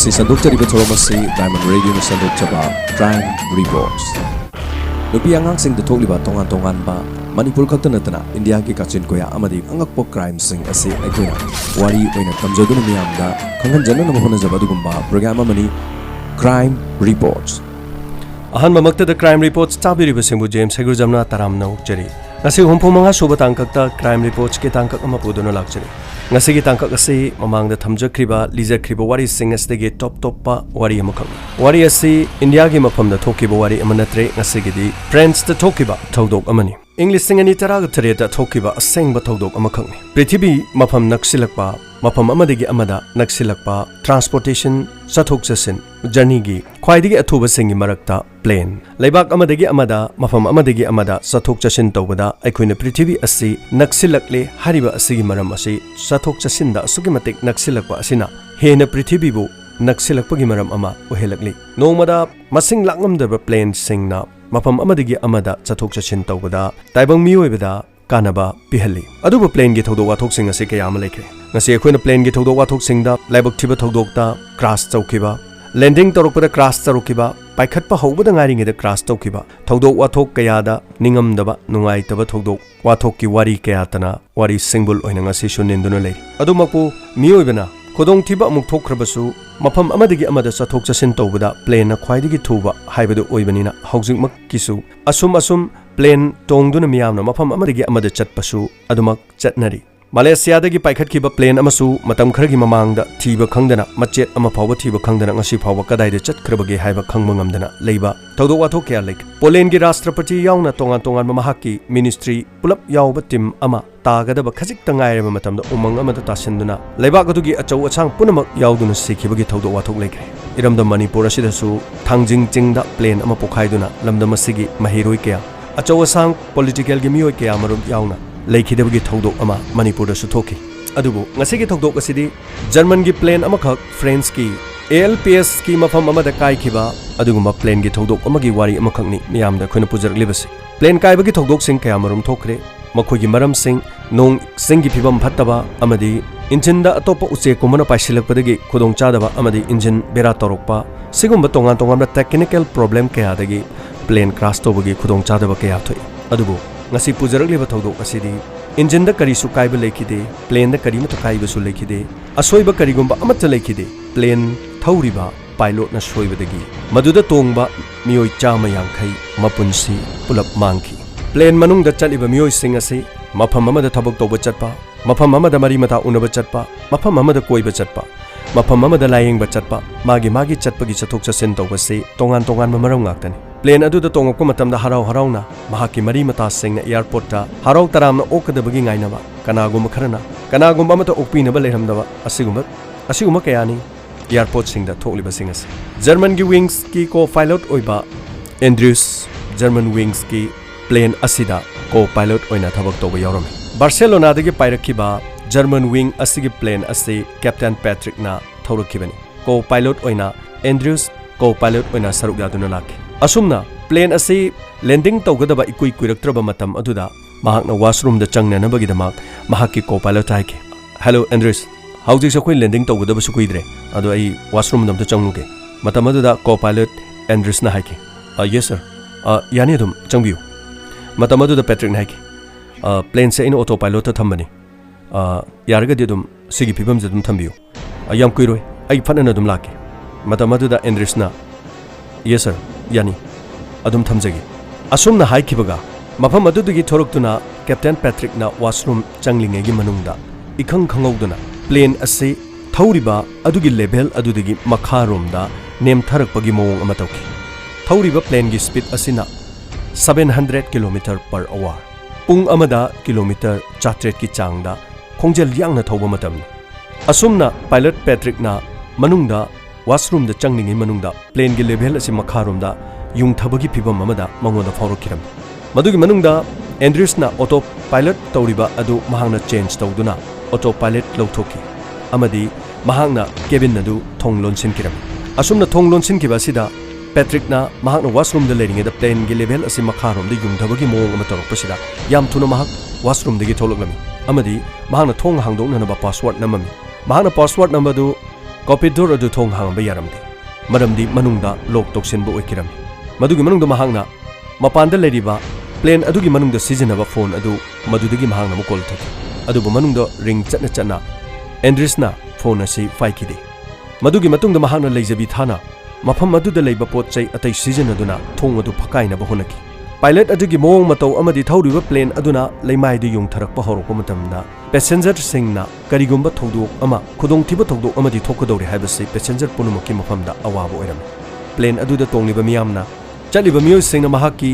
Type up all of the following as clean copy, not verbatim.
ngasi sandukjariba thoramasi Diamond Radio na sandukjaba Crime Reports. Nupi angangsing da thokliba tongan ba Manipur khakta natana India ki kachin koya amadi angakpo crime sing ase aikoina wari oina tamjaduna miyamda khanghanjana na mahona jabadugumba program amani Crime Reports. Ahan mamakta da Crime Reports tabiriba singbu James Hegurjamna taramna ukjari. Ngasi humpumanga suba tangkakta Crime Reports ke tangkak ama puduna lakjari. Ngasi ki tangkak ase mamangda thamjakriba lijakriba wari sing asdagi top pa wari amakak. Wari ase India gi mafamda thokiba wari amanatre ngasi gi di friends ta thokiba thodok amani. English singani taraga thareta thokiba asengba thodok amakakni. Prithibi mafam naksilakpa mafam amadagi amada naksilakpa transportation sathok chasin journey gi khwaidagi athuba singi marakta plane laibak amadagi amada mafam amadagi amada sathok chasin tawbada aikoina prithibi asi naksilakle hariba asigi maram asi sathok chasinda asugi matik naksilakpa asina hena prithibi bu naksilakpagi maram ama ohelakli nongmada masing lakngamdaba plane singna mafam amadagi amada sathok chasin tawbada taibang miyoibada kanaba pihali aduba plane gi thodok wathok sing ase kaya ama lekre ngasi akoina plane gi thodok wathok singda laibak thiba thodok ta crash chaukiba landing torokpada crash charukiba paikhatpa hobada ngari ngeda crash chaukiba thodok wathok kaya da ningamdaba nungai taba thodok wathok ki wari kaya tana wari singbul oina ngasi suninduna lei adumapu miyoibana kodong thiba amuk thokrabasu mafam amadagi amada sathok chasin tawbada plane na khwaidagi thuba haibadu oibanina haujikmak kisu asum plane tongduna miyamna mafam amadagi amada chatpasu adumak chatnari Malaysia dagi paikhatkiba plane amasu matam kharagi mamangda thiba khangdana machet ama phawba thiba khangdana ngasi phawba kadaida chatkrabage haiba khangba ngamdana leiba thodok wathok kya leik Poland gi rashtrapati yauna tongan mahaki ministry pulap yawba tim ama tagadaba khajik tangaireba matamda umang amada tasinduna leibak adugi achau achang punamak yawduna sikhibagi thodok wathok leikre iramda Manipur asidasu thangjing chingda plane ama pokhaiduna lamdam asigi mahiroi kya achau asang political gi miyoi kya marum yauna leikidabagi thodok ama Manipur da suthoki adubu ngasigi thodok asidi German gi plane ama khak France ki ALPS ki mafam ama da kai khiba aduguma plane gi thodok ama gi wari ama khakni miyam da khoina pujar libasi plane kai bagi thodok sing kaya marum thokre makhogi maram sing nong sing gi phibam phattaba amadi engine da atopa uche komana paisilakpadagi khudong chadaba amadi engine bera torokpa sigumba tongan technical problem kaya dagi plane crash tobagi khudong chadaba kaya thoi adubu ngasi pujarakliba thodok asidi engine da kari su kaiba lekhide plane da kari mata kaiba su lekhide asoiba karigumba amata lekhide plane thauriba pilot na soibadagi maduda tongba miyoi chama yankhai mapunsi pulap mangki plane manung da chaliba miyoi sing ase mafam amada thabak toba chatpa mafam amada mari mata unaba chatpa mafam amada koiba chatpa mafam amada layengba chatpa magi chatpagi chathok chasin tawbase tongan maram ngaktani plane aduda tongokko matamda harauna mahaki mari mata singna airport ta harau taramna okadabagi ngainaba kanagumba mata okpinaba leramdaba asigumba kayani airport singda thokliba singas German gi wings ki ko pilot oiba Andrews German wings ki plane asida ko pilot oina thabak toba yaurame Barcelona dagi pairakhiba German wing asigi plane ase Captain Patrick na thaurakibani ko pilot oina Andrews ko pilot oina saruk yaduna laki asumna plane ase landing tawgadaba ikui kuiraktraba matam aduda mahakna washroom da changna nabagi damak mahaki ko pilot haike hello Andrews howji sakoi landing tawgadaba su kuidre adu ai washroom dam ta changnuge matam aduda ko pilot Andrews na haike yes sir yani dum changbiu matam aduda Patrick na haike plane se in autopilot ta thambani yaragadi dum sigi phibam jadum thambiu yam kuiroi ai fanana dum lake matam aduda Andrews na yes sir yani adum thamjagi asumna haikibaga mafam adudugi thoroktuna Captain Patrick na washroom changlinge gi manungda ikhang khangowduna plane ase thauriba adugi level adudagi makharomda nem tharakpagi mowong ama tawki thauriba plane gi speed asina 700 km/h pung amada kilometer 400 ki changda khongjel yangna thauba matamni asumna pilot Patrick na manungda washroom da changningi manungda plane gi level asi makharomda yung thabagi phibam amada mangoda phaurokiram madugi manungda Andrews na auto pilot tawriba adu mahangna change tawduna auto pilot lawthoki amadi mahangna cabin nadu thong lonsin kiram asumna thong lonsin kiba sida Patrick na mahakna washroom da learing da plane gi level asi makharom da yung thabagi mong ama torok pasida yam thuna mahak washroom dagi tholoklami amadi mahakna thong hangdokna na ba password namami mahakna password number du cockpit door adu thong hangba yaramdi maramdi manungda lok toksinba oikirami madugi manungda mahangna mapanda leriba plane adugi manungda sizinaba phone adu madudagi mahangna mu call thoki adubu manungda ring chatna Andresna phone asi faikide madugi matungda mahangna leijabi thana mafam aduda leiba potchai atai sizinaduna thong adu phakaina ba honaki pilot adugi mong matau amadi thawriba plane aduna leimai du yung tharakpa horokpa matamda passenger singna karigumba thodok ama khudong thiba thodok amadi thokadori haibasi passenger punumaki mafamda awaba oiram plane aduda tongliba miyamna chaliba miyo singna mahaki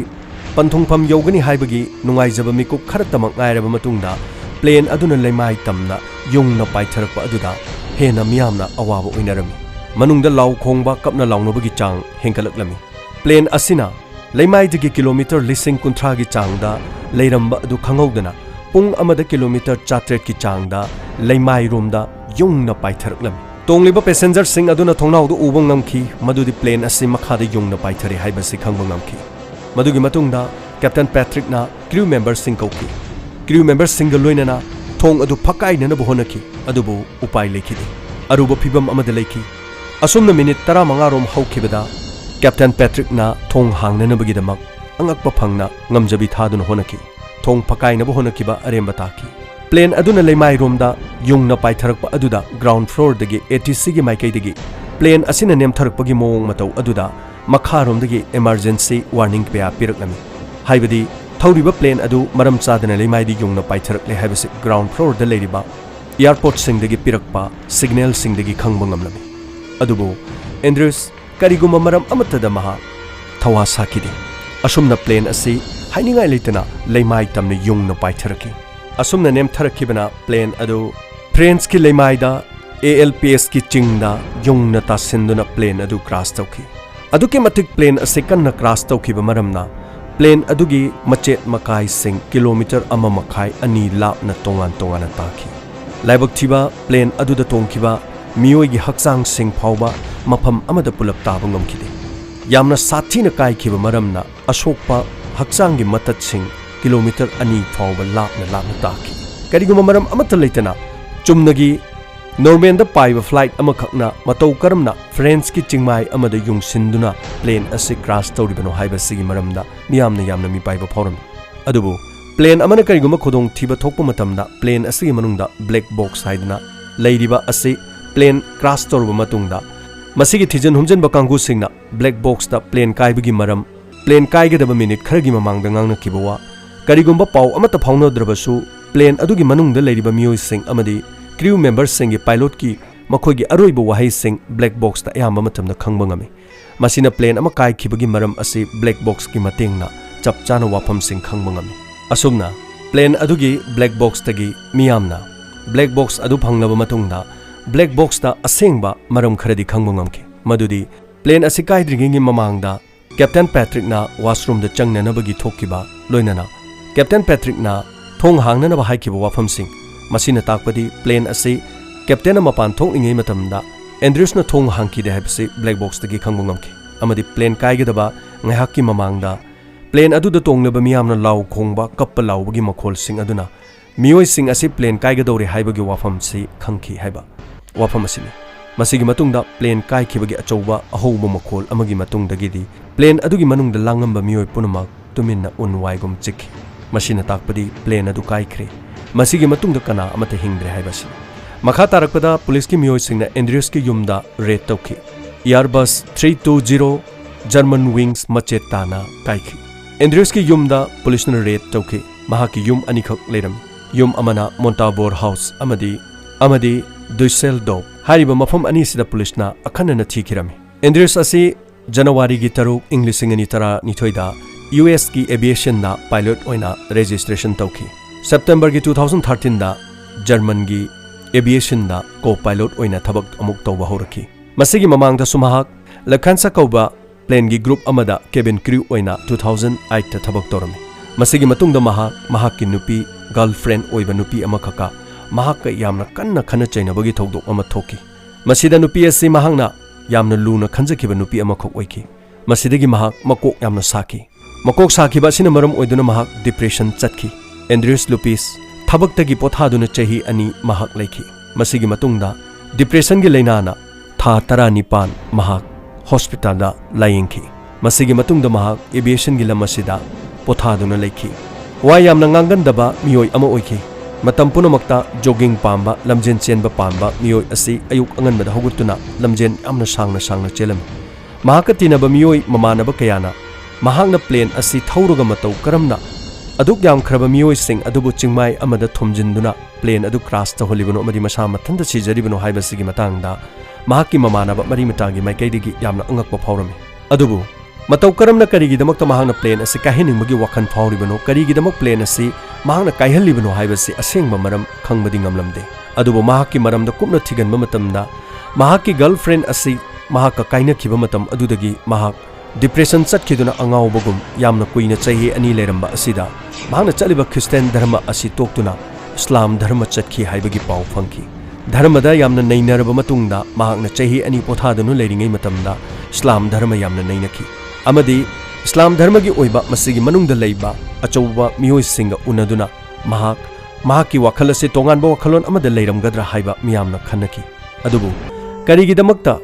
panthongpham yogani haibagi nungaijaba mikuk kharatamang ngairaba matungda plane aduna leimai tamna yungna paitharakpa aduda hena miyamna awaba oinarami manungda law khongba kapna lawnobagi chang hengkalaklami plane asina leimai digi kilometer lising kunthra gi changda leiramba adu khanghaudana pung amada kilometer 4 ki changda leimai romda yungna paitharaklam tongliba passenger sing aduna thongnaudu ubang ngamki madudi plane asi makhada yungna paithare haibasi khangba ngamki madugi matungda captain patrick na crew member sing kauki crew member single loinana thong adu phakai nana bohonaki adubu upai lekhidi aruba phibam amada lekhi asumna minute 15 rom haukibada Captain Patrick na thong hangnana bagidamak angakpa phangna ngamjabi thaduna honaki thong phakai na honaki ba aremba taki plane aduna leimai romda yungna paitharakpa aduda ground floor dagi ATC gi maikai dagi plane asina nem tharakpagi mong matau aduda makha romdagi emergency warning pya piraklami haibadi thawriba plane adu maram chadana leimai di yungna paitharakle haibasi ground floor da leiriba airport sing dagi pirakpa signal sing dagi khangba ngamlami adubu Andrews kariguma maram amatada maha thawa sakidi asumna plane asi hainingai leitana leimai tamne yungna paitharaki asumna nem tharakibana plane adu friends ki leimai da ALPS ki chingda yungna ta sinduna plane adu crash tawki aduki matik plane asi kanna crash tawkiba maramna plane adugi machet makai sing kilometer ama makai ani lapna tongan taki laibak thiba plane aduda tongkiba miyoi gi hakchang sing phawba mafam amada pulap taba ngamkide yamna sathina kai khiba maramna ashokpa hakchang gi matat sing kilometer ani phawba lapna taki kariguma maram amata leitana chumnagi normal da paiba flight ama khakna matau karamna friends ki chingmai amada yung sinduna plane ase crash tawribano haiba sigi maramda miyamna yamna mi paiba phawram adubu plane amana kariguma khodong thiba thokpa matamda plane asigi manungda black box haidna leiriba ase plane crash tawruba matungda masigi thijan humjan bakanggu singna black box da plane kaibagi maram plane kaigedaba minute kharagi mamangda ngangna kibawa karigumba pau amata phawna drabasu plane adugi manungda leiriba miyoi sing amadi crew members singi pilot ki makhogi aroiba wahai sing black box da ayamba matamda khangba ngami masina plane ama kai khibagi maram ase black box ki matengna chapchana wafam sing khangba ngami asumna plane adugi black box tagi miyamna black box adu phangnaba matungda black box da asengba maram kharadi khangba ngamki madudi plane asi kaidringi mamangda captain patrick na washroom da changnana bagi thokiba loinana captain patrick na thong hangnana ba haikiba wafam sing masina takpadi plane asi captain mapan thokningai matamda Andrews na thong hangki de habse black box tagi khangba ngamki amadi plane kaigedaba ngaihakki mamangda plane adu da tongleba miyamna law khongba kappa lawbagi makhol sing aduna miyoi sing asi plane kaigedori haibagi wafam si khangki haiba wafam asini masigi matungda plane kai khibagi achouba ahouba makhol amagi matungdagidi plane adugi manungda langamba miyoi punamak tuminna unwaigum chikhi masina takpadi plane adu kai khre masigi matungda kana amata hingdre haibasi makha tarakpada police ki miyoi singna Andrews ki yumda raid tawki Airbus 320 German wings machetana kaikhi Andrews ki yumda police na raid tawki mahaki yum anikhak leram yum amana Montabor house amadi Dusseldorf hariba mafam ani sida police na akhanana thikirami Andrews asi January gi taruk English ingani tara nithoida US ki aviation da pilot oina registration tawki September gi 2013 da German gi aviation da co-pilot oina thabak amuk tawba horaki masigi mamang da sumahak lakhansa kauba plane gi group amada cabin crew oina 2008 ta thabak torami masigi matungda mahak ki nupi girlfriend oiba nupi ama khaka mahak yamna kanna khana chaina bagi thokdok ama thoki masida nupi asi mahangna yamna luna khanjakiba nupi ama khok oiki masidagi mahak makok yamna saki makok saki ba sina maram oiduna mahak depression chatki Andrews Lupis thabak tagi pothaduna chahi ani mahak leiki masigi matungda depression gi leina na ꯊꯥ 19 ꯃꯍꯥꯛ ꯍꯣꯁꯄꯤꯇꯥꯜꯗ ꯂꯥꯌꯦꯡꯈꯤ ꯃꯁꯤꯒꯤ ꯃꯇꯨꯡꯗ ꯃꯍꯥꯛ ꯑꯦꯚꯤꯌꯦꯁꯟꯒꯤ ꯂꯝ ꯑꯁꯤꯗ ꯄꯣꯊꯥꯗꯨꯅ ꯂꯩꯈꯤ ꯋꯥ ꯌꯥꯝꯅ ꯉꯥꯡꯒꯟꯗꯕ ꯃꯤꯑꯣꯏ ꯑꯃ ꯑꯣꯏꯈꯤ ꯃꯇꯝ ꯄꯨꯝꯅꯃꯛꯇ ꯖꯣꯒꯤꯡ ꯄꯥꯝꯕ ꯂꯝꯖꯦꯟ ꯆꯦꯟꯕ ꯄꯥꯝꯕ ꯃꯤꯑꯣꯏ ꯑꯁꯤ ꯑꯌꯨꯛ ꯑꯉꯟꯕꯗ ꯍꯧꯒꯠꯇꯨꯅ ꯂꯝꯖꯦꯟ ꯌꯥꯝꯅ ꯁꯥꯡꯅ ꯆꯦꯜꯂꯝꯃꯤ ꯃꯍꯥꯛꯀ ꯇꯤꯟꯅꯕ ꯃꯤꯑꯣꯏ ꯃꯃꯥꯟꯅꯕ ꯀꯌꯥꯅ ꯃꯍꯥꯛꯅ ꯄ꯭ꯂꯦꯟ ꯑꯁꯤ ꯊꯧꯔꯒ ꯃꯇꯧ ꯀꯔꯝꯅ ꯑꯗꯨꯛ ꯌꯥꯝꯈ꯭ꯔꯕ ꯃꯤꯑꯣꯏꯁꯤꯡ ꯑꯗꯨꯕꯨ ꯆꯤꯡꯃꯥꯏ ꯑꯃꯗ ꯊꯣꯝꯖꯤꯟꯗꯨꯅ ꯄ꯭ꯂꯦꯟ ꯑꯗꯨ ꯀ꯭ꯔꯥꯁ ꯇꯧꯍꯜꯂꯤꯕꯅꯣ ꯑꯃꯗꯤ ꯃꯁꯥ ꯃꯊꯟꯇ ꯁꯤꯖꯔꯤꯕꯅꯣ ꯍꯥꯏꯕꯁꯤꯒꯤ ꯃꯇꯥꯡꯗ ꯃꯍꯥꯛꯀꯤ ꯃꯃꯥꯟꯅꯕ ꯃꯔꯤ ꯃꯇꯥꯒꯤ ꯃꯥꯏꯀꯩꯗꯒꯤ ꯌꯥꯝꯅ ꯑꯉꯛꯄ ꯐꯥꯎꯔꯝꯃꯤ ꯑꯗꯨꯕꯨ ꯃꯇꯧ ꯀꯔꯝꯅ ꯀꯔꯤꯒꯤꯗꯃꯛꯇ ꯃꯍꯥꯛꯅ ꯄ꯭ꯂꯦꯟ ꯑꯁꯤ ꯀꯥꯏꯍꯟꯅꯤꯡꯕꯒꯤ ꯋꯥꯈꯜ ꯐꯥꯎꯔꯤꯕꯅꯣ ꯀꯔꯤꯒꯤꯗꯃꯛ ꯄ꯭ꯂꯦꯟ ꯑꯁꯤ ꯃꯍꯥꯛꯅ ꯀꯥꯏꯍꯜꯂꯤꯕꯅꯣ ꯍꯥꯏꯕꯁꯤ ꯑꯁꯦꯡꯕ ꯃꯔꯝ ꯈꯪꯕꯗꯤ ꯉꯝꯂꯝꯗꯦ ꯑꯗꯨꯕꯨ ꯃꯍꯥꯛꯀꯤ ꯃꯔꯝꯗ ꯀꯨꯞꯅ ꯊꯤꯒꯟꯕ ꯃꯇꯝꯗ ꯃꯍꯥꯛꯀꯤ ꯒꯔꯜꯐ꯭ꯔꯦꯟ ꯑꯁꯤ ꯃꯍꯥꯛꯀ ꯀꯥꯏꯅꯈꯤꯕ ꯃꯇꯝ ꯑꯗꯨꯗꯒꯤ ꯃꯍꯥꯛ ꯗꯤꯄ꯭ꯔꯦꯁꯟ ꯆꯠꯈꯤꯗꯨꯅ ꯑꯉꯥꯎꯕꯒꯨꯝ ꯌꯥꯝꯅ ꯀꯨꯏꯅ ꯆꯍꯤ 2 ꯂꯩꯔꯝꯕ ꯑꯁꯤꯗ ꯃꯍꯥꯛꯅ ꯆꯠꯂꯤꯕ ꯈ꯭ꯔꯤꯁꯇꯤꯌꯟ ꯙꯔꯃ ꯑꯁꯤ ꯇꯣꯛꯇꯨꯅ ꯏꯁꯂꯥꯝ ꯙꯔꯃ ꯆꯠꯈꯤ ꯍꯥꯏꯕꯒꯤ ꯄꯥꯎ ꯐꯪꯈꯤ ꯙꯔꯃꯗ ꯌꯥꯝꯅ ꯅꯩꯅꯔꯕ ꯃꯇꯨꯡꯗ ꯃꯍꯥꯛꯅ ꯆꯍꯤ 2 ꯄꯣꯊꯥꯗꯨꯅ ꯂꯩꯔꯤꯉꯩ ꯃꯇꯝꯗ ꯏꯁꯂꯥꯝ ꯙꯔꯃ ꯌꯥꯝꯅ ꯅꯩꯅꯈꯤ ꯑꯃꯗꯤ ꯏꯁꯂꯥꯝ ꯙꯔꯃꯒꯤ ꯑꯣꯏꯕ ꯃꯁꯤꯒꯤ ꯃꯅꯨꯡꯗ ꯂꯩꯕ ꯑꯆꯧꯕ ꯃꯤꯑꯣꯏꯁꯤꯡꯒ ꯎꯅꯗꯨꯅ ꯃꯍꯥꯛꯀꯤ ꯋꯥꯈꯜ ꯑꯁꯤ ꯇꯣꯉꯥꯟꯕ ꯋꯥꯈꯜꯂꯣꯟ ꯑꯃꯗ ꯂꯩꯔꯝꯒꯗ꯭ꯔꯥ ꯍꯥꯏꯕ ꯃꯤꯌꯥꯝꯅ ꯈꯟꯅꯈꯤ ꯑꯗꯨꯕꯨ ꯀꯔꯤꯒꯤꯗꯃꯛꯇ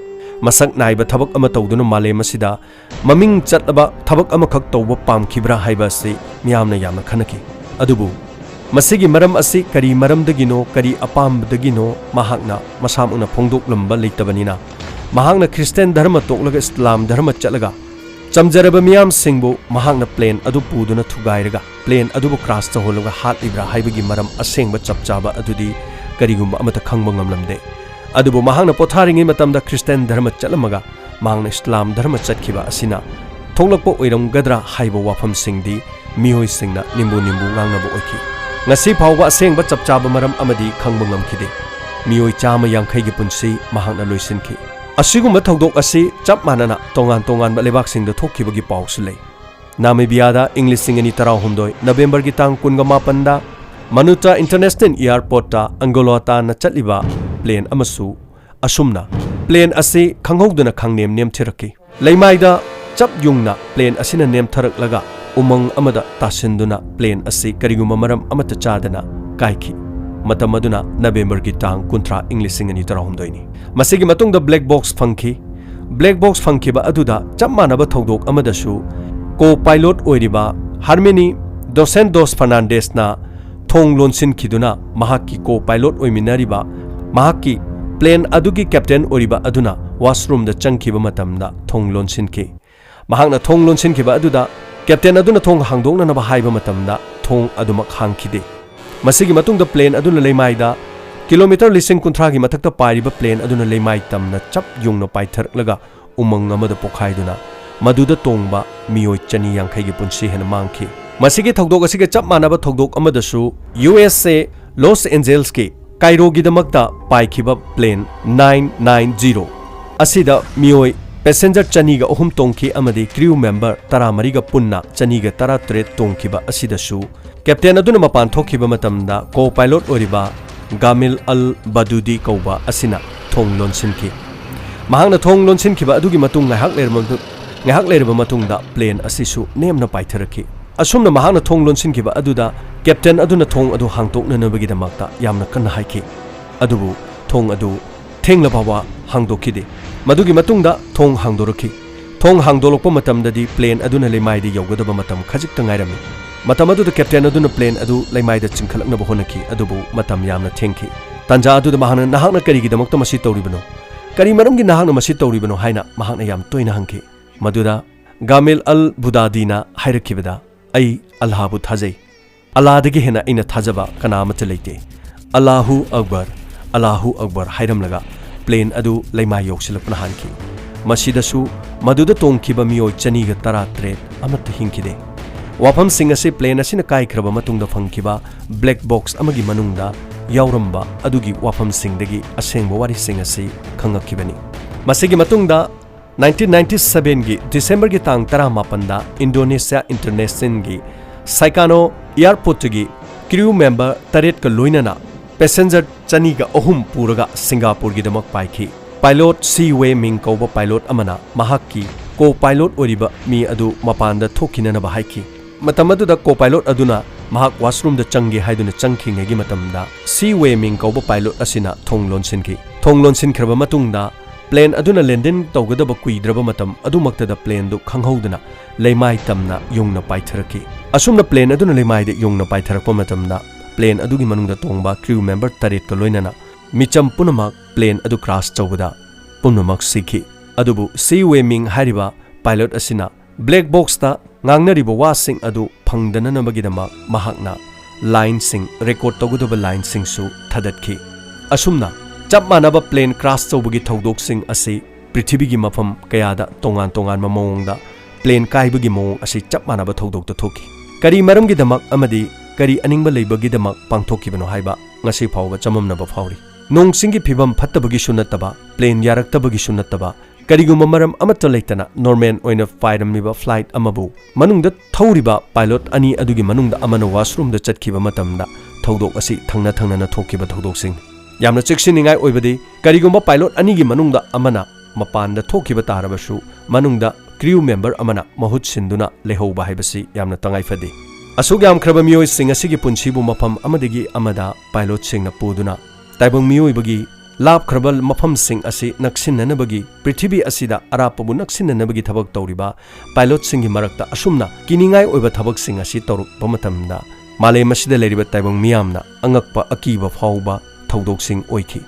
ꯃꯁꯛ ꯅꯥꯏꯕ ꯊꯕꯛ ꯑꯃ ꯇꯧꯗꯨꯅ ꯃꯥꯂꯦꯝ ꯑꯁꯤꯗ ꯃꯃꯤꯡ ꯆꯠꯂꯕ ꯊꯕꯛ ꯑꯃꯈꯛ ꯇꯧꯕ ꯄꯥꯝꯈꯤꯕ꯭ꯔꯥ ꯍꯥꯏꯕ ꯑꯁꯤ ꯃꯤꯌꯥꯝꯅ ꯌꯥꯝꯅ ꯈꯟꯅꯈꯤ ꯑꯗꯨꯕꯨ ꯃꯁꯤꯒꯤ ꯃꯔꯝ ꯑꯁꯤ ꯀꯔꯤ ꯃꯔꯝꯗꯒꯤꯅꯣ ꯀꯔꯤ ꯑꯄꯥꯝꯕꯗꯒꯤꯅꯣ ꯃꯍꯥꯛꯅ ꯃꯁꯥꯃꯛꯅ ꯐꯣꯡꯗꯣꯛꯂꯝꯕ ꯂꯩꯇꯕꯅꯤꯅ ꯃꯍꯥꯛꯅ ꯈ꯭ꯔꯤꯁꯇꯤꯌꯟ ꯙꯔꯃ ꯇꯣꯛꯂꯒ ꯏꯁꯂꯥꯝ ꯙꯔꯃ ꯆꯠꯂꯒ ꯆꯝꯖꯔꯕ ꯃꯤꯌꯥꯝꯁꯤꯡꯕꯨ ꯃꯍꯥꯛꯅ ꯄ꯭ꯂꯦꯟ ꯑꯗꯨ ꯄꯨꯗꯨꯅ ꯊꯨꯒꯥꯏꯔꯒ ꯄ꯭ꯂꯦꯟ ꯑꯗꯨꯕꯨ ꯀ꯭ꯔꯥꯁ ꯇꯧꯍꯜꯂꯒ ꯍꯥꯠꯂꯤꯕ꯭ꯔꯥ ꯍꯥꯏꯕꯒꯤ ꯃꯔꯝ ꯑꯁꯦꯡꯕ ꯆꯞ ꯆꯥꯕ ꯑꯗꯨꯗꯤ ꯀꯔꯤꯒꯨꯝꯕ ꯑꯃꯠꯇ ꯈꯪꯕ ꯉꯝꯂꯝꯗꯦ ꯑꯗꯨꯕꯨ ꯃꯍꯥꯛꯅ ꯄꯣꯊꯥꯔꯤꯉꯩ ꯃꯇꯝꯗ ꯈ꯭ꯔꯤꯁꯇꯤꯌꯟ ꯙꯔꯃ ꯆꯠꯂꯝꯃꯒ ꯃꯍꯥꯛꯅ ꯏꯁꯂꯥꯝ ꯙꯔꯃ ꯆꯠꯈꯤꯕ ꯑꯁꯤꯅ ꯊꯣꯛꯂꯛꯄ ꯑꯣꯏꯔꯝꯒꯗ꯭ꯔꯥ ꯍꯥꯏꯕ ꯋꯥꯐꯝꯁꯤꯡꯗꯤ ꯃꯤꯑꯣꯏꯁꯤꯡꯅ ꯅꯤꯝꯕꯨ ꯉꯥꯡꯅꯕ ꯑꯣꯏꯈꯤ ꯉꯁꯤ ꯐꯥꯎꯕ ꯑꯁꯦꯡꯕ ꯆꯞ ꯆꯥꯕ ꯃꯔꯝ ꯑꯃꯗꯤ ꯈꯪꯕ ꯉꯝꯈꯤꯗꯦ ꯃꯤꯑꯣꯏ 150ꯒꯤ ꯄꯨꯟꯁꯤ ꯃꯍꯥꯛꯅ ꯂꯣꯏꯁꯤꯟꯈꯤ ꯑꯁꯤꯒꯨꯝꯕ ꯊꯧꯗꯣꯛ ꯑꯁꯤ ꯆꯞ ꯃꯥꯟꯅꯅ ꯇꯣꯉꯥꯟꯕ ꯂꯩꯕꯥꯛꯁꯤꯡꯗ ꯊꯣꯛꯈꯤꯕꯒꯤ ꯄꯥꯎꯁꯨ ꯂꯩ ꯅꯥꯃꯤꯕꯤꯌꯥꯗ ꯏꯪ 2019 ꯅꯕꯦꯝꯕꯔꯒꯤ ꯇꯥꯡ 28ꯗ ꯃꯅꯨꯇꯥ ꯏꯟꯇꯔꯅꯦꯁꯅꯦꯜ ꯏꯌꯥꯔꯄꯣꯔꯠꯇ ꯑꯪꯒꯣꯂꯥꯇꯥꯅ ꯆꯠꯂꯤꯕ ꯄ꯭ꯂꯦꯟ ꯑꯃꯁꯨ ꯑꯁꯨꯝꯅ ꯄ꯭ꯂꯦꯟ ꯑꯁꯤ ꯈꯪꯍꯧꯗꯅ ꯈꯪꯅꯦꯝ ꯅꯦꯝꯊꯔꯛꯈꯤ ꯂꯩꯃꯥꯏꯗ ꯆꯞ ꯌꯨꯡꯅ ꯄ꯭ꯂꯦꯟ ꯑꯁꯤꯅ ꯅꯦꯝꯊꯔꯛꯂꯒ ꯎꯃꯪ ꯑꯃꯗ ꯇꯥꯁꯤꯟꯗꯨꯅ ꯄ꯭ꯂꯦꯟ ꯑꯁꯤ ꯀꯔꯤꯒꯨꯝꯕ ꯃꯔꯝ ꯑꯃꯠꯇ ꯆꯥꯗꯅ ꯀꯥꯏꯈꯤ ꯃꯇꯝ ꯑꯗꯨꯅ ꯅꯕꯦꯝꯕꯔꯒꯤ ꯇꯥꯡ 30 ꯏꯪ 2019ꯅꯤ ꯃꯁꯤꯒꯤ ꯃꯇꯨꯡꯗ ꯕ꯭ꯂꯦꯛ ꯕꯣꯛꯁ ꯐꯪꯈꯤ ꯕ꯭ꯂꯦꯛ ꯕꯣꯛꯁ ꯐꯪꯈꯤꯕ ꯑꯗꯨꯗ ꯆꯞ ꯃꯥꯟꯅꯕ ꯊꯧꯗꯣꯛ ꯑꯃꯗꯁꯨ ꯀꯣ ꯄꯥꯏꯂꯣꯠ ꯑꯣꯏꯔꯤꯕ ꯍꯥꯔꯃꯦꯅꯤ ꯗꯣꯁꯦꯟꯗꯣꯁ ꯐꯔꯅꯥꯟꯗꯦꯁꯅ ꯊꯣꯡ ꯂꯣꯟꯁꯤꯟꯈꯤꯗꯨꯅ ꯃꯍꯥꯛꯀꯤ ꯀꯣ ꯄꯥꯏꯂꯣꯠ ꯑꯣꯏꯃꯤꯟꯅꯔꯤꯕ ꯃꯍꯥꯛꯀꯤ ꯄ꯭ꯂꯦꯟ ꯑꯗꯨꯒꯤ ꯀꯦꯞꯇꯦꯟ ꯑꯣꯏꯔꯤꯕ ꯑꯗꯨꯅ ꯋꯥꯁꯔꯨꯝꯗ ꯆꯪꯈꯤꯕ ꯃꯇꯝꯗ ꯊꯣꯡ ꯂꯣꯟꯁꯤꯟꯈꯤ ꯃꯍꯥꯛꯅ ꯊꯣꯡ ꯂꯣꯟꯁꯤꯟꯈꯤꯕ ꯑꯗꯨꯗ ꯀꯦꯞꯇꯦꯟ ꯑꯗꯨꯅ ꯊꯣꯡ ꯍꯥꯡꯗꯣꯛꯅꯅꯕ ꯍꯥꯏꯕ ꯃꯇꯝꯗ ꯊꯣꯡ ꯑꯗꯨꯃꯛ ꯍꯥꯡꯈꯤꯗꯦ ꯃꯁꯤꯒꯤ ꯃꯇꯨꯡꯗ ꯄ꯭ꯂꯦꯟ ꯑꯗꯨꯅ ꯂꯩꯃꯥꯏꯗ ꯀꯤꯂꯣꯃꯤꯇꯔ 30,000ꯒꯤ ꯃꯊꯛꯇ ꯄꯥꯏꯔꯤꯕ ꯄ꯭ꯂꯦꯟ ꯑꯗꯨꯅ ꯂꯩꯃꯥꯏ ꯇꯝꯅ ꯆꯞ ꯌꯨꯡꯅ ꯄꯥꯏꯊꯔꯛꯂꯒ ꯎꯃꯪ ꯑꯃꯗ ꯄꯣꯈꯥꯏꯗꯨꯅ ꯃꯗꯨꯗ ꯇꯣꯡꯕ ꯃꯤꯑꯣꯏ 250ꯒꯤ ꯄꯨꯟꯁꯤ ꯍꯦꯟꯅ ꯃꯥꯡꯈꯤ ꯃꯁꯤꯒꯤ ꯊꯧꯗꯣꯛ ꯑꯁꯤꯒ ꯆꯞ ꯃꯥꯟꯅꯕ ꯊꯧꯗꯣꯛ ꯑꯃꯗꯁꯨ USA ꯂꯣꯁ ꯑꯦꯟꯖꯦꯜꯁꯀꯤ ꯀꯥꯏꯔꯣꯒꯤꯗꯃꯛꯇ ꯄꯥꯏꯈꯤꯕ ꯄ꯭ꯂꯦꯟ 990 ꯑꯁꯤꯗ ꯃꯤꯑꯣꯏ ꯄꯦꯁꯦꯟꯖꯔ 203 ꯇꯣꯡꯈꯤ ꯑꯃꯗꯤ ꯀ꯭ꯔꯤꯎ ꯃꯦꯝꯕꯔ 14ꯒ ꯄꯨꯟꯅ 217 ꯇꯣꯡꯈꯤꯕ ꯑꯁꯤꯗꯁꯨ ꯀꯦꯞꯇꯦꯟ ꯑꯗꯨꯅ ꯃꯄꯥꯟ ꯊꯣꯛꯈꯤꯕ ꯃꯇꯝꯗ ꯀꯣ ꯄꯥꯏꯂꯣꯠ ꯑꯣꯏꯔꯤꯕ ꯒꯥꯃꯤꯜ ꯑꯜ ꯕꯗꯨꯗꯤ ꯀꯧꯕ ꯑꯁꯤꯅ ꯊꯣꯡ ꯂꯣꯟꯁꯤꯟꯈꯤ ꯃꯍꯥꯛꯅ ꯊꯣꯡ ꯂꯣꯟꯁꯤꯟꯈꯤꯕ ꯑꯗꯨꯒꯤ ꯃꯇꯨꯡ ꯉꯥꯏꯍꯥꯛ ꯂꯩꯔꯕ ꯃꯇꯨꯡꯗ ꯄ꯭ꯂꯦꯟ ꯑꯁꯤꯁꯨ ꯅꯦꯝꯅ ꯄꯥꯏꯊꯔꯛꯈꯤ ꯑꯁꯨꯝꯅ ꯃꯍꯥꯛꯅ ꯊꯣꯡ ꯂꯣꯟꯁꯤꯟꯈꯤꯕ ꯑꯗꯨꯗ ꯀꯦꯞꯇꯦꯟ ꯑꯗꯨꯅ ꯊꯣꯡ ꯑꯗꯨ ꯍꯥꯡꯗꯣꯛꯅꯅꯕꯒꯤꯗꯃꯛꯇ ꯌꯥꯝꯅ ꯀꯟꯅ ꯍꯥꯏꯈꯤ ꯑꯗꯨꯕꯨ ꯊꯣꯡ ꯑꯗꯨ ꯊꯦꯡꯂꯐꯥꯎꯕ ꯍꯥꯡꯗꯣꯛꯈꯤꯗꯦ ꯃꯗꯨꯒꯤ ꯃꯇꯨꯡꯗ ꯊꯣꯡ ꯍꯥꯡꯗꯣꯔꯛꯈꯤ ꯊꯣꯡ ꯍꯥꯡꯗꯣꯛꯂꯛꯄ ꯃꯇꯝꯗꯗꯤ ꯄ꯭ꯂꯦꯟ ꯑꯗꯨꯅ ꯂꯩꯃꯥꯏꯗ ꯌꯧꯒꯗꯕ ꯃꯇꯝ ꯈꯖꯤꯛꯇ ꯉꯥꯏꯔꯝꯃꯤ ꯃꯇꯝ ꯑꯗꯨꯗ ꯀꯦꯞꯇꯦꯟ ꯑꯗꯨꯅ ꯄ꯭ꯂꯦꯟ ꯑꯗꯨ ꯂꯩꯃꯥꯏꯗ ꯆꯤꯡꯈꯠꯂꯛꯅꯕ ꯍꯣꯠꯅꯈꯤ ꯑꯗꯨꯕꯨ ꯃꯇꯝ ꯌꯥꯝꯅ ꯊꯦꯡꯈꯤ ꯇꯥꯟꯖꯥ ꯑꯗꯨꯗ ꯅꯍꯥꯛꯅ ꯀꯔꯤꯒꯤꯗꯃꯛꯇ ꯃꯁꯤ ꯇꯧꯔꯤꯕꯅꯣ ꯀꯔꯤ ꯃꯔꯝꯒꯤ ꯅꯍꯥꯛꯅ ꯃꯁꯤ ꯇꯧꯔꯤꯕꯅꯣ ꯍꯥꯏꯅ ꯃꯍꯥꯛꯅ ꯌꯥꯝ ꯇꯣꯏꯅ ꯍꯪꯈꯤ ꯃꯗꯨꯗ ꯒꯥꯃꯤꯜ ꯑꯜ ꯕꯨꯗꯥꯗꯤꯅ ꯍꯥꯏꯔꯛꯈꯤꯕꯗ ꯑꯩ ꯑꯜꯂꯥꯍꯕꯨ ꯊꯥꯖꯩ ꯑꯜꯂꯥꯗꯒꯤ ꯍꯦꯟꯅ ꯑꯩꯅ ꯊꯥꯖꯕ ꯀꯅꯥ ꯑꯃꯠꯇ ꯂꯩꯇꯦ ꯑꯜꯂꯥꯍꯨ ꯑꯛꯕꯔ ꯍꯥꯏꯔꯝꯂꯒ ꯄ꯭ꯂꯦꯟ ꯑꯗꯨ ꯂꯩꯃꯥꯏ ꯌꯧꯁꯤꯜꯂꯛꯄꯅ ꯍꯥꯟꯈꯤ ꯃꯁꯤꯗꯁꯨ ꯃꯗꯨꯗ ꯇꯣꯡꯈꯤꯕ ꯃꯤꯑꯣꯏ 213 ꯑꯃꯠꯇ ꯍꯤꯡꯈꯤꯗꯦ ꯋꯥꯐꯝꯁꯤꯡ ꯑꯁꯤ ꯄ꯭ꯂꯦꯟ ꯑꯁꯤꯅ ꯀꯥꯏꯈ꯭ꯔꯕ ꯃꯇꯨꯡꯗ ꯐꯪꯈꯤꯕ ꯕ꯭ꯂꯦꯛ ꯕꯣꯛꯁ ꯑꯃꯒꯤ ꯃꯅꯨꯡꯗ ꯌꯥꯎꯔꯝꯕ ꯑꯗꯨꯒꯤ ꯋꯥꯐꯝꯁꯤꯡꯗꯒꯤ ꯑꯁꯦꯡꯕ ꯋꯥꯔꯤꯁꯤꯡ ꯑꯁꯤ ꯈꯪꯉꯛꯈꯤꯕꯅꯤ ꯃꯁꯤꯒꯤ ꯃꯇꯨꯡꯗ 1997ꯒꯤ ꯗꯤꯁꯦꯝꯕꯔꯒꯤ ꯇꯥꯡ 18ꯗ ꯏꯟꯗꯣꯅꯦꯁꯤꯌꯥ ꯏꯟꯇꯔꯅꯦꯁꯅꯦꯜꯒꯤ ꯁꯥꯏꯀꯥꯅꯣ ꯏꯌꯥꯔꯄꯣꯔꯠꯇꯒꯤ ꯀ꯭ꯔꯤꯎ ꯃꯦꯝꯕꯔ 8ꯒ ꯂꯣꯏꯅꯅ ꯄꯦꯁꯦꯟꯖꯔ 203 ꯄꯨꯔꯒ ꯁꯤꯡꯒꯥꯄꯨꯔꯒꯤꯗꯃꯛ ꯄꯥꯏꯈꯤ ꯄꯥꯏꯂꯣꯠ ꯁꯤ ꯋꯦ ꯃꯤꯡ ꯀꯧꯕ ꯄꯥꯏꯂꯣꯠ ꯑꯃꯅ ꯃꯍꯥꯛꯀꯤ ꯀꯣ ꯄꯥꯏꯂꯣꯠ ꯑꯣꯏꯔꯤꯕ ꯃꯤ ꯑꯗꯨ ꯃꯄꯥꯟꯗ ꯊꯣꯛꯈꯤꯅꯅꯕ ꯍꯥꯏꯈꯤ ꯃꯇꯝ ꯑꯗꯨꯗ ꯀꯣ ꯄꯥꯏꯂꯣꯠ ꯑꯗꯨꯅ ꯃꯍꯥꯛ ꯋꯥꯁꯔꯨꯝꯗ ꯆꯪꯒꯦ ꯍꯥꯏꯗꯨꯅ ꯆꯪꯈꯤꯉꯩꯒꯤ ꯃꯇꯝꯗ ꯁꯤ ꯋꯦ ꯃꯤꯡ ꯀꯧꯕ ꯄꯥꯏꯂꯣꯠ ꯑꯁꯤꯅ ꯊꯣꯡ ꯂꯣꯟꯁꯤꯟꯈꯤ ꯊꯣꯡ ꯂꯣꯟꯁꯤꯟꯈ꯭ꯔꯕ ꯃꯇꯨꯡꯗ plane aduna lendin tawgadaba kuidraba matam adumaktada plane du khanghaudana leimai tamna yungna paitharaki asumna plane aduna leimai de yungna paitharakpa matamda plane adugi manungda tongba crew member taret ka loinana micham punamak plane adu crash chawbada punamak sikhi adubu seaway ming hariba pilot asina black box ta ngangnariba wasing adu phangdana namagidama mahakna line sing record tawgudaba line sing su thadatkhi asumna chap manaba plane crash chawbagi thodok sing asi prithibigi mafam kayada tongan tongan mamongda plane kaibagi mong asi chap manaba thodok ta thoki kari maramgi damak amadi kari aningba leibagi damak pangthokibano haiba ngasi phawba chamamnaba phawri nong singi phibam phattabagi sunataba plane yaraktabagi sunataba kariguma maram amata leitana normal oina fairamniba flight amabu manungda thawriba pilot ani adugi manungda amana washroom da chatkiba matamda thodok asi thangna thangna na thokiba thodok sing yamna cheksiningai oibadi kariguma pilot ani gi manungda amana mapanda thokiba tarabasu manungda crew member amana mahut sinduna lehoba haibasi yamna tangai fadi asuk yam khraba miyoi sing asigi punchibu mafam amadigi amada pilot singna puduna taibong miyoi bagi lab khrabal mafam sing asi naksinanabagi prithibi asida arapabu naksinanabagi thabak tawriba pilot singi marakta asumna kiningai oiba thabak sing asi toruk pamatamda malem asida leriba taibong miyamna angakpa akiba phawba thodok sing oikhi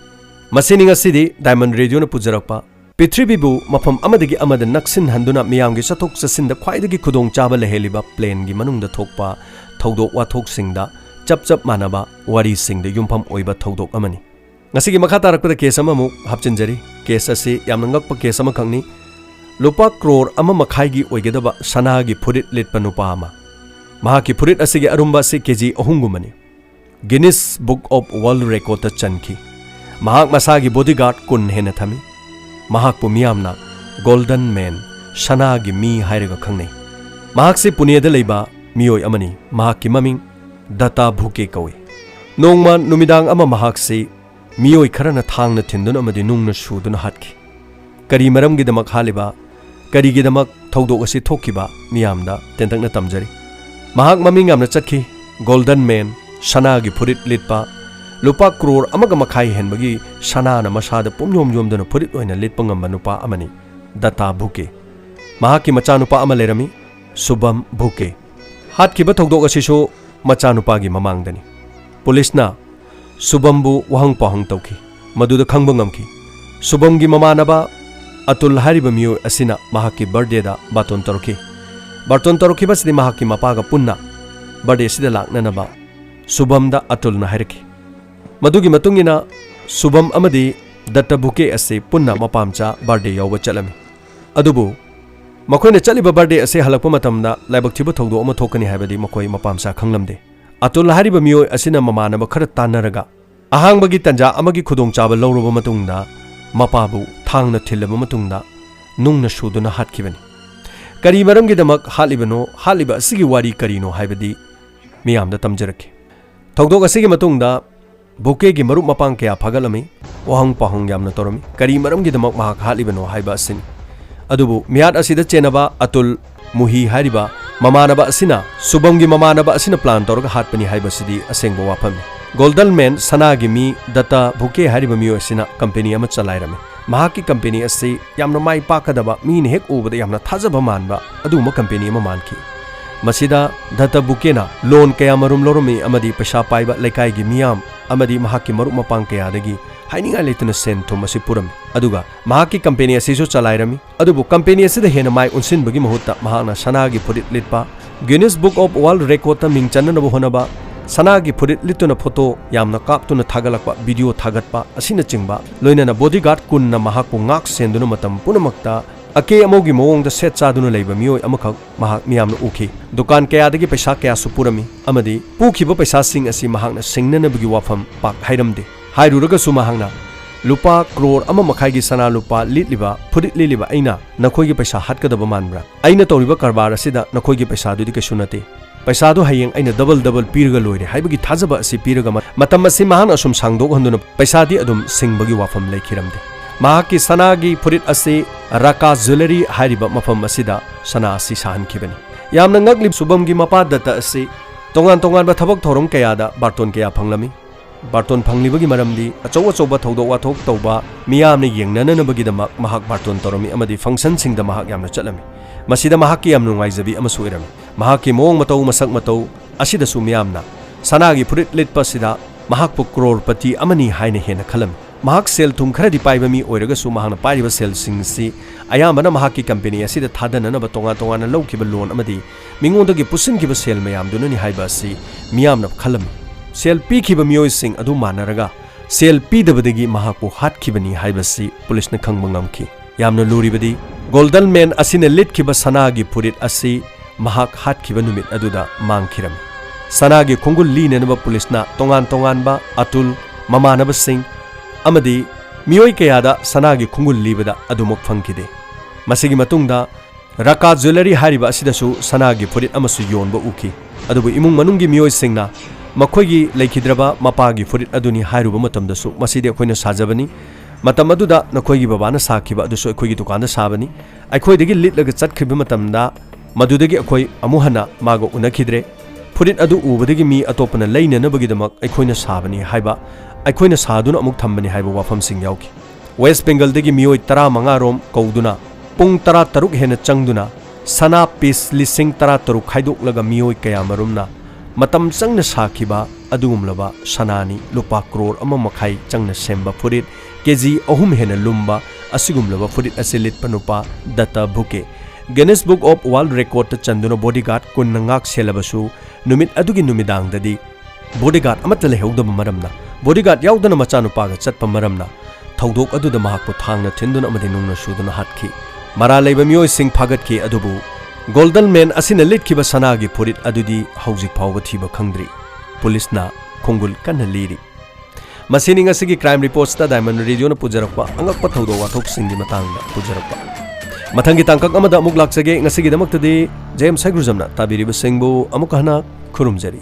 masining asidi diamond radio na pujarakpa Pithribibu mafam amadagi amada naksin handuna miyamgi sathok sasinda khwaidagi khudong chaba leheliba plane gi manungda thokpa thodok wathok singda chap manaba wari singda yumpham oiba thodok amani ngasigi makha tarakpada case amamuk hapchinjari case asi yamna ngakpa case ama khangni lupa crore ama makhai gi oigedaba sana gi phurit litpa nupa ama mahaki phurit asigi arumba si kg 3 gumani Guinness Book of World Record ta chanki mahak masagi bodyguard kun hena thami mahak pu miyamna golden man sana gi mi hairaga khangnei mahak se punia da leiba miyoi amani mahak ki maming data bhuke kawi nongma numidang ama mahak se miyoi kharana thangna thinduna amadi nungna suduna hatki kari maram gi damak haliba kari gi damak thodok asi thokiba miyamda tentangna tamjari mahak maming amna chakhi golden man sana gi phurit litpa lupa crore amaga makhai henbagi sana na masada pumyom yomdana phurit oina litpa ngamba nupa amani data bhuke mahaki macha nupa ama lerami subam bhuke hatkiba thodok asi so macha nupa gi mamangdani police na subambu wahang pahang tauki maduda khangba ngamki subamgi mamanaba atul hariba miyo asina mahaki birthday da baton taroki basdi mahaki mapaga punna birthday sida laknanaba subam da atul na harki madugi matungina subam amadi datta buke ase punna mapamcha birthday yawa chalami adubu makoina chaliba birthday ase halakpa matamda laibak thiba thogdo ama thokani habadi makoi mapamcha khanglamde atul hariba miyoi asina mamanaba khara tanaraga ahangbagi tanja amagi khudong chaba lawruba matungda mapabu thangna thilaba matungda nungna suduna hatkibani kari maramgi damak haliba asigi wari karino haibadi miyamda tamjaraki thogdok asigi matungda buke gi marup mapang kya phagalami wahang pahang yamna torami kari maramgi damak mahak halibano haiba asin adubu miyat asida chenaba atul muhi hariba mamanaba asina subamgi mamanaba asina plan torga hatpani haiba sidi asengbo wafam golden man sanagi mi data buke hariba miyo asina company ama chalairame mahaki company asi yamna mai pakadaba mi ne hek ubada yamna thajaba manba aduma company ama manki masida data buke na loan kaya marum loromi amadi paisa paiba lekai gi miyam amadi mahaki marup mapang kaya dagi haininga letuna sen thomasi puram aduga mahaki company asiso chalairami adubu company asida hena mai unsin bagi mahutta mahana sanagi phurit litpa Guinness Book of World Record ta mingchanna nabu honaba sanagi phurit lituna photo yamna kaptuna thagalakpa video thagatpa asina chingba loina na bodyguard kunna mahaku ngak senduna matam punamakta ake amogi mawongda set chaduna leiba miyoi amakhak mahak miyamna ukhi dukan kaya dagi paisa kaya supurami amadi pukhiba paisa sing asi mahakna singnana bagi wafam pak hairamde hairuraga su mahakna lupa crore ama makhai gi sana lupa litliba phurit liliba aina nakhoi gi paisa hatkadaba manbra aina toriba karbar asida nakhoi gi paisa dudi kesunate paisa do hayeng aina double pirga loire haibagi thajaba asi piraga matam asi mahakna sum sangdok handuna paisa di adum singbagi wafam lekhiramde mahaki sanagi phurit asi raka jewelry hariba mafam asida sana asi sahan khibani yamna ngaklip subam gi mapa data asi tongan ba thabak thorom kaya da barton kaya phanglami ꯕꯥꯔꯇꯣꯟ ꯐꯪꯂꯤꯕꯒꯤ ꯃꯔꯝꯗꯤ ꯑꯆꯧꯕ ꯊꯧꯗꯣꯛ ꯋꯥꯊꯣꯛ ꯇꯧꯕ ꯃꯤꯌꯥꯝꯅ ꯌꯦꯡꯅꯅꯕꯒꯤꯗꯃꯛ ꯃꯍꯥꯛ ꯕꯥꯔꯇꯣꯟ ꯇꯧꯔꯝꯃꯤ ꯑꯃꯗꯤ ꯐꯪꯁꯟꯁꯤꯡꯗ ꯃꯍꯥꯛ ꯌꯥꯝꯅ ꯆꯠꯂꯝꯃꯤ ꯃꯁꯤꯗ ꯃꯍꯥꯛꯀꯤ ꯌꯥꯝꯅ ꯅꯨꯡꯉꯥꯏꯖꯕꯤ ꯑꯃꯁꯨ ꯑꯣꯏꯔꯝꯃꯤ ꯃꯍꯥꯛꯀꯤ ꯃꯑꯣꯡ ꯃꯇꯧ ꯃꯁꯛ ꯃꯇꯧ ꯑꯁꯤꯗꯁꯨ ꯃꯤꯌꯥꯝꯅ ꯁꯅꯥꯒꯤ ꯐꯨꯔꯤꯠ ꯂꯤꯠꯄ ꯑꯁꯤꯗ ꯃꯍꯥꯛꯄꯨ ꯀ꯭ꯔꯣꯔꯄꯇꯤ ꯑꯃꯅꯤ ꯍꯥꯏꯅ ꯍꯦꯟꯅ ꯈꯜꯂꯝꯃꯤ ꯃꯍꯥꯛ ꯁꯦꯜ ꯊꯨꯝ ꯈꯔꯗꯤ ꯄꯥꯏꯕ ꯃꯤ ꯑꯣꯏꯔꯒꯁꯨ ꯃꯍꯥꯛꯅ ꯄꯥꯏꯔꯤꯕ ꯁꯦꯜꯁꯤꯡꯁꯤ ꯑꯌꯥꯝꯕꯅ ꯃꯍꯥꯛꯀꯤ ꯀꯝꯄꯦꯅꯤ ꯑꯁꯤꯗ ꯊꯥꯗꯅꯅꯕ ꯇꯣꯉꯥꯟ ꯂꯧꯈꯤꯕ ꯂꯣꯟ ꯑꯃꯗꯤ ꯃꯤꯉꯣꯟꯗꯒꯤ ꯄꯨꯁꯤꯟꯈꯤꯕ ꯁꯦꯜ ꯃꯌꯥꯝꯗꯨꯅꯅꯤ ꯍꯥꯏꯕ ꯑꯁꯤ ꯃꯤꯌꯥꯝꯅ ꯈꯜꯂꯝꯃꯤ ꯁꯦꯜ ꯄꯤꯈꯤꯕ ꯃꯤꯑꯣꯏꯁꯤꯡ ꯑꯗꯨ ꯃꯥꯟꯅꯔꯒ ꯁꯦꯜ ꯄꯤꯗꯕꯗꯒꯤ ꯃꯍꯥꯛꯄꯨ ꯍꯥꯠꯈꯤꯕꯅꯤ ꯍꯥꯏꯕꯁꯤ ꯄꯨꯂꯤꯁꯅ ꯈꯪꯕ ꯉꯝꯈꯤ ꯌꯥꯝꯅ ꯂꯨꯔꯤꯕꯗꯤ ꯒꯣꯜꯗꯟ ꯃꯦꯟ ꯑꯁꯤꯅ ꯂꯤꯠꯈꯤꯕ ꯁꯅꯥꯒꯤ ꯐꯨꯔꯤꯠ ꯑꯁꯤ ꯃꯍꯥꯛ ꯍꯥꯠꯈꯤꯕ ꯅꯨꯃꯤꯠ ꯑꯗꯨꯗ ꯃꯥꯡꯈꯤꯔꯝꯃꯤ ꯁꯅꯥꯒꯤ ꯈꯣꯡꯒꯨꯜ ꯂꯤꯅꯅꯕ ꯄꯨꯂꯤꯁꯅ ꯇꯣꯉꯥꯟꯕ ꯑꯇꯨꯜ ꯃꯃꯥꯟꯅꯕꯁꯤꯡ ꯑꯃꯗꯤ ꯃꯤꯑꯣꯏ ꯀꯌꯥꯗ ꯁꯅꯥꯒꯤ ꯈꯣꯡꯒꯨꯜ ꯂꯤꯕꯗ ꯑꯗꯨꯃꯛ ꯐꯪꯈꯤꯗꯦ ꯃꯁꯤꯒꯤ ꯃꯇꯨꯡꯗ ꯔꯥꯀꯥ ꯖꯨꯋꯦꯂꯔꯤ ꯍꯥꯏꯔꯤꯕ ꯑꯁꯤꯗꯁꯨ ꯁꯅꯥꯒꯤ ꯐꯨꯔꯤꯠ ꯑꯃꯁꯨ ꯌꯣꯟꯕ ꯎꯈꯤ ꯑꯗꯨꯕꯨ ꯏꯃꯨꯡ ꯃꯅꯨꯡꯒꯤ ꯃꯤꯑꯣꯏꯁꯤꯡꯅ ꯃꯈꯣꯏꯒꯤ ꯂꯩꯈꯤꯗ꯭ꯔꯕ ꯃꯄꯥꯒꯤ ꯐꯨꯔꯤꯠ ꯑꯗꯨꯅꯤ ꯍꯥꯏꯔꯨꯕ ꯃꯇꯝꯗꯁꯨ ꯃꯁꯤꯗꯤ ꯑꯩꯈꯣꯏꯅ ꯁꯥꯖꯕꯅꯤ ꯃꯇꯝ ꯑꯗꯨꯗ ꯅꯈꯣꯏꯒꯤ ꯕꯕꯥꯅ ꯁꯥꯈꯤꯕ ꯑꯗꯨꯁꯨ ꯑꯩꯈꯣꯏꯒꯤ ꯗꯨꯀꯥꯟꯗ ꯁꯥꯕꯅꯤ ꯑꯩꯈꯣꯏꯗꯒꯤ ꯂꯤꯠꯂꯒ ꯆꯠꯈꯤꯕ ꯃꯇꯝꯗ ꯃꯗꯨꯗꯒꯤ ꯑꯩꯈꯣꯏ ꯑꯃꯨꯛ ꯍꯟꯅ ꯃꯥꯒ ꯎꯅꯈꯤꯗ꯭ꯔꯦ ꯐꯨꯔꯤꯠ ꯑꯗꯨ ꯎꯕꯗꯒꯤ ꯃꯤ ꯑꯇꯣꯞꯄꯅ ꯂꯩꯅꯅꯕꯒꯤꯗꯃꯛ ꯑꯩꯈꯣꯏꯅ ꯁꯥꯕꯅꯤ ꯍꯥꯏꯕ ꯑꯩꯈꯣꯏꯅ ꯁꯥꯗꯨꯅ ꯑꯃꯨꯛ ꯊꯝꯕꯅꯤ ꯍꯥꯏꯕ ꯋꯥꯐꯝꯁꯤꯡ ꯌꯥꯎꯈꯤ ꯋꯦꯁ ꯕꯦꯡꯒꯜꯗꯒꯤ ꯃꯤꯑꯣꯏ 15 ꯔꯣꯝ ꯀꯧꯗꯨꯅ ꯄꯨꯡ 16 ꯍꯦꯟꯅ ꯆꯪꯗꯨꯅ ꯁꯅꯥ ꯄꯤꯁ 13,000 ꯈꯥꯏꯗꯣꯛꯂꯒ ꯃꯤꯑꯣꯏ ꯀꯌꯥꯃꯔꯨꯝꯅ ꯃꯇꯝ ꯆꯪꯅ ꯁꯥꯈꯤꯕ ꯑꯗꯨꯒꯨꯝꯂꯕ ꯁꯅꯥꯅꯤ ꯂꯨꯄꯥ ꯀ꯭ꯔꯣꯔ 1.5 ꯆꯪꯅ ꯁꯦꯝꯕ ꯐꯨꯔꯤꯠ ꯀꯦꯖꯤ 3 ꯍꯦꯟꯅ ꯂꯨꯝꯕ ꯑꯁꯤꯒꯨꯝꯂꯕ ꯐꯨꯔꯤꯠ ꯑꯁꯤ ꯂꯤꯠꯄ ꯅꯨꯄꯥ ꯗꯠꯇ ꯚꯨꯀꯦ Guinness book of world ꯔꯦꯀꯣꯔꯗꯇ ꯆꯟꯗꯨꯅ bodyguard 10 ꯉꯥꯛ ꯁꯦꯜꯂꯕꯁꯨ ꯅꯨꯃꯤꯠ ꯑꯗꯨꯒꯤ ꯅꯨꯃꯤꯗꯥꯡꯗꯗꯤ ꯕꯣꯗꯤꯒꯥꯔꯗ ꯑꯃꯠꯇ ꯂꯩꯍꯧꯗꯕ ꯃꯔꯝꯅ ꯕꯣꯗꯤꯒꯥꯔꯗ ꯌꯥꯎꯗꯅ ꯃꯆꯥꯅꯨꯄꯥꯒ ꯆꯠꯄ ꯃꯔꯝꯅ ꯊꯧꯗꯣꯛ ꯑꯗꯨꯗ ꯃꯍꯥꯛꯄꯨ ꯊꯥꯡꯅ ꯊꯤꯟꯗꯨꯅ ꯑꯃꯗꯤ ꯅꯨꯡꯅ ꯁꯨꯗꯨꯅ ꯍꯥꯠꯈꯤ ꯃꯔꯥ ꯂꯩꯕ ꯃꯤꯑꯣꯏꯁꯤꯡ ꯐꯥꯒꯠꯈꯤ ꯑꯗꯨꯕꯨ ꯒꯣꯜꯗꯟ ꯃꯦꯟ ꯑꯁꯤꯅ ꯂꯤꯠꯈꯤꯕ ꯁꯅꯥꯒꯤ ꯐꯨꯔꯤꯠ ꯑꯗꯨꯗꯤ ꯍꯧꯖꯤꯛ ꯐꯥꯎꯕ ꯊꯤꯕ ꯈꯪꯗ꯭ꯔꯤ ꯄꯨꯂꯤꯁꯅ ꯈꯣꯡꯒꯨꯜ ꯀꯟꯅ ꯂꯤꯔꯤ ꯃꯁꯤꯅꯤ ꯉꯁꯤꯒꯤ ꯀ꯭ꯔꯥꯏꯝ ꯔꯤꯄꯣꯔꯠꯁꯇ ꯗꯥꯏꯃꯟ ꯔꯦꯗꯤꯑꯣꯅ ꯄꯨꯖꯔꯛꯄ ꯑꯉꯛꯄ ꯊꯧꯗꯣꯛ ꯋꯥꯊꯣꯛꯁꯤꯡꯒꯤ ꯃꯇꯥꯡꯗ ꯄꯨꯖꯔꯛꯄ ꯃꯊꯪꯒꯤ ꯇꯥꯡꯀꯛ ꯑꯃꯗ ꯑꯃꯨꯛ ꯂꯥꯛꯆꯒꯦ ꯉꯁꯤꯒꯤꯗꯃꯛꯇꯗꯤ ꯖꯦꯝꯁ ꯍꯩꯒ꯭ꯔꯨꯖꯝꯅ ꯇꯥꯕꯤꯔꯤꯕꯁꯤꯡꯕꯨ ꯑꯃꯨꯛ ꯍꯟꯅ ꯈꯨꯔꯨꯝꯖꯔꯤ